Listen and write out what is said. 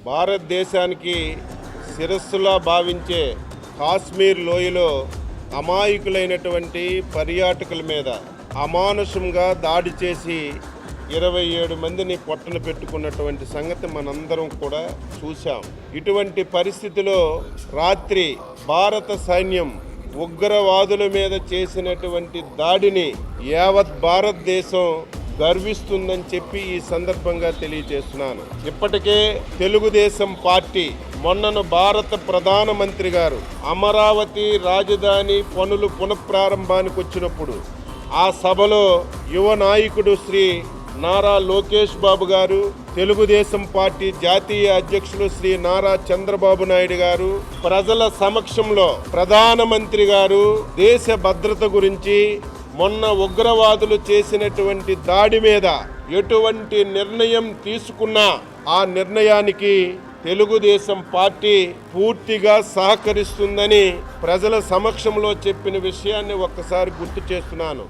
భారతదేశానికి శిరస్సులా భావించే కాశ్మీర్ లోయలో అమాయకులైనటువంటి పర్యాటకుల మీద అమానుషంగా దాడి చేసి 27 మందిని పొట్టన పెట్టుకున్నటువంటి సంగతి మనందరం కూడా చూశాం. ఇటువంటి పరిస్థితిలో రాత్రి భారత సైన్యం ఉగ్రవాదుల మీద చేసినటువంటి దాడిని యావత్ భారతదేశం గర్విస్తుందని చెప్పి ఈ సందర్భంగా తెలియజేస్తున్నాను. ఇప్పటికే తెలుగుదేశం పార్టీ మొన్నను భారత ప్రధానమంత్రి గారు అమరావతి రాజధాని పనులు పునఃప్రారంభానికి వచ్చినప్పుడు ఆ సభలో యువ నాయకుడు శ్రీ నారా లోకేష్ బాబు గారు, తెలుగుదేశం పార్టీ జాతీయ అధ్యక్షులు శ్రీ నారా చంద్రబాబు నాయుడు గారు ప్రజల సమక్షంలో ప్రధానమంత్రి గారు దేశ భద్రత గురించి, మొన్న ఉగ్రవాదులు చేసినటువంటి దాడి మీద ఎటువంటి నిర్ణయం తీసుకున్నా ఆ నిర్ణయానికి తెలుగుదేశం పార్టీ పూర్తిగా సహకరిస్తుందని ప్రజల సమక్షంలో చెప్పిన విషయాన్ని ఒక్కసారి గుర్తు చేస్తున్నాను.